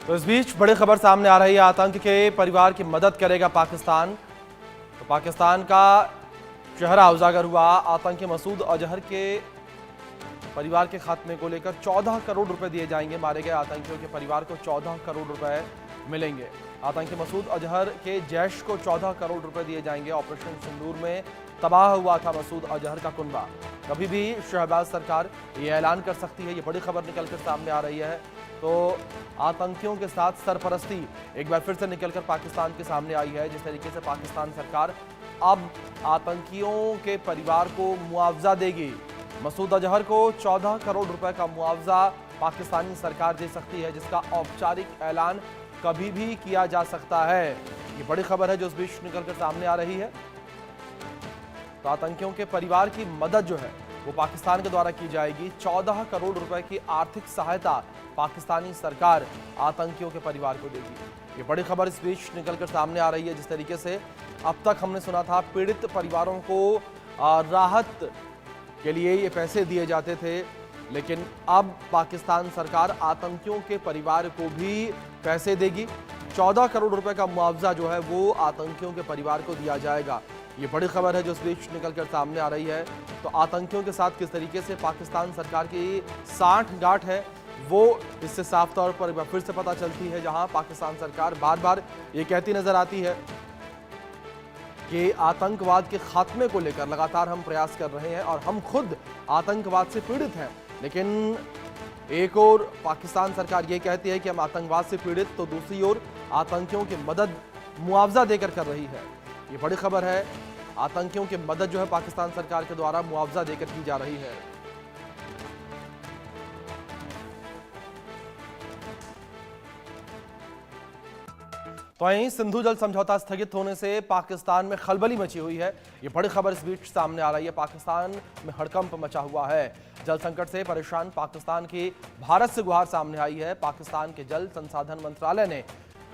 तो इस बीच बड़ी खबर सामने आ रही है, आतंक के परिवार की मदद करेगा पाकिस्तान। तो पाकिस्तान का चेहरा उजागर हुआ। आतंकी मसूद अजहर के परिवार के खात्मे को लेकर 14 करोड़ रुपए दिए जाएंगे। मारे गए आतंकियों के परिवार को 14 करोड़ रुपए मिलेंगे। आतंकी मसूद अजहर के जैश को 14 करोड़ रुपए दिए जाएंगे। ऑपरेशन सिंदूर में तबाह हुआ था मसूद अजहर का कुनबा। कभी भी शहबाज सरकार ये ऐलान कर सकती है। ये बड़ी खबर निकलकर सामने आ रही है। तो आतंकियों के साथ सरपरस्ती एक बार फिर से निकलकर पाकिस्तान के सामने आई है। जिस तरीके से पाकिस्तान सरकार अब आतंकियों के परिवार को मुआवजा देगी। मसूद अजहर को 14 करोड़ रुपए का मुआवजा पाकिस्तानी सरकार दे सकती है, जिसका औपचारिक ऐलान कभी भी किया जा सकता है। ये बड़ी खबर है जो इस बीच निकलकर सामने आ रही है। तो आतंकियों के परिवार की मदद जो है वो पाकिस्तान के द्वारा की जाएगी। 14 करोड़ रुपए की आर्थिक सहायता पाकिस्तानी सरकार आतंकियों के परिवार को देगी। ये बड़ी खबर इस बीच निकलकर सामने आ रही है। जिस तरीके से अब तक हमने सुना था पीड़ित परिवारों को राहत के लिए ये पैसे दिए जाते थे, लेकिन अब पाकिस्तान सरकार आतंकियों के परिवार को भी पैसे देगी। 14 करोड़ रुपए का मुआवजा जो है वो आतंकियों के परिवार को दिया जाएगा। ये बड़ी खबर है जो इस बीच निकलकर सामने आ रही है। तो आतंकियों के साथ किस तरीके से पाकिस्तान सरकार की सांठ-गांठ है वो इससे साफ तौर पर एक बार फिर से पता चलती है। जहां पाकिस्तान सरकार बार बार ये कहती नजर आती है कि आतंकवाद के खात्मे को लेकर लगातार हम प्रयास कर रहे हैं और हम खुद आतंकवाद से पीड़ित हैं, लेकिन एक ओर पाकिस्तान सरकार ये कहती है कि हम आतंकवाद से पीड़ित, तो दूसरी ओर आतंकियों की मदद मुआवजा देकर कर रही है। ये बड़ी खबर है। आतंकियों की मदद जो है पाकिस्तान सरकार के द्वारा मुआवजा देकर की जा रही है। तो वहीं सिंधु जल समझौता स्थगित होने से पाकिस्तान में खलबली मची हुई है। ये बड़ी खबर इस बीच सामने आ रही है। पाकिस्तान में हड़कंप मचा हुआ है। जल संकट से परेशान पाकिस्तान की भारत से गुहार सामने आई है। पाकिस्तान के जल संसाधन मंत्रालय ने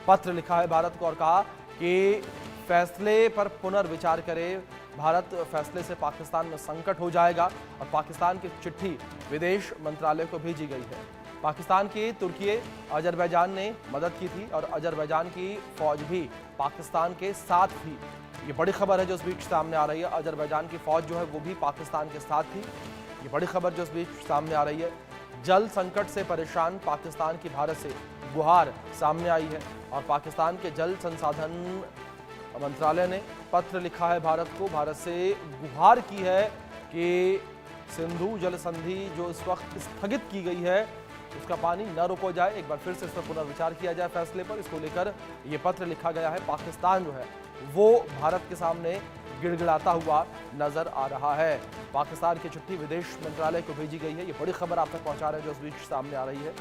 पत्र लिखा है भारत को और कहा कि फैसले पर पुनर्विचार करे। भारत फैसले से पाकिस्तान में संकट हो जाएगा और पाकिस्तान की चिट्ठी विदेश मंत्रालय को भेजी गई है। पाकिस्तान की तुर्की, अजरबैजान ने मदद की थी और अजरबैजान की फौज भी पाकिस्तान के साथ थी। ये बड़ी खबर है जो इस बीच सामने आ रही है। अजरबैजान की फौज जो है वो भी पाकिस्तान के साथ थी। ये बड़ी खबर जो इस बीच सामने आ रही है। जल संकट से परेशान पाकिस्तान की भारत से गुहार सामने आई है और पाकिस्तान के जल संसाधन मंत्रालय ने पत्र लिखा है भारत को। भारत से गुहार की है कि सिंधु जल संधि जो इस वक्त स्थगित की गई है उसका पानी न रोका जाए। एक बार फिर से इस पर पुनर्विचार किया जाए फैसले पर। इसको लेकर ये पत्र लिखा गया है। पाकिस्तान जो है वो भारत के सामने गिड़गिड़ाता हुआ नजर आ रहा है। पाकिस्तान की चिट्ठी विदेश मंत्रालय को भेजी गई है। ये बड़ी खबर आप तक पहुंचा रहे हैं जो इस बीच सामने आ रही है।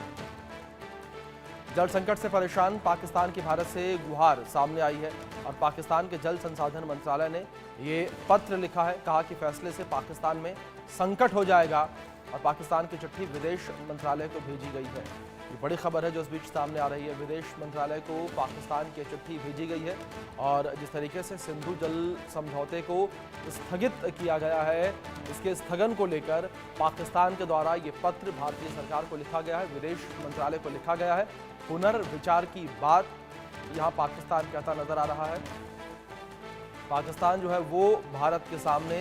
जल संकट से परेशान पाकिस्तान की भारत से गुहार सामने आई है और पाकिस्तान के जल संसाधन मंत्रालय ने ये पत्र लिखा है। कहा कि फैसले से पाकिस्तान में संकट हो जाएगा और पाकिस्तान की चिट्ठी विदेश मंत्रालय को भेजी गई है। ये बड़ी खबर है जो इस बीच सामने आ रही है। विदेश मंत्रालय को पाकिस्तान की चिट्ठी भेजी गई है और जिस तरीके से सिंधु जल समझौते को स्थगित किया गया है, इसके स्थगन को लेकर पाकिस्तान के द्वारा ये पत्र भारतीय सरकार को लिखा गया है, विदेश मंत्रालय को लिखा गया है। पुनर्विचार की बात यहाँ पाकिस्तान कहता नजर आ रहा है। पाकिस्तान जो है वो भारत के सामने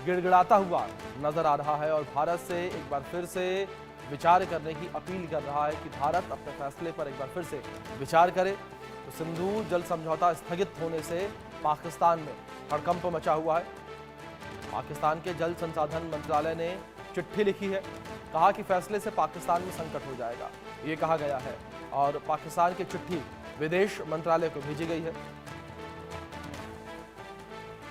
गिड़गिड़ाता हुआ नजर आ रहा है और भारत से एक बार फिर से विचार करने की अपील कर रहा है कि भारत अपने फैसले पर एक बार फिर से विचार करे। तो सिंधु जल समझौता स्थगित होने से पाकिस्तान में हड़कंप मचा हुआ है। पाकिस्तान के जल संसाधन मंत्रालय ने चिट्ठी लिखी है। कहा कि फैसले से पाकिस्तान में संकट हो जाएगा, ये कहा गया है और पाकिस्तान की चिट्ठी विदेश मंत्रालय को भेजी गई है।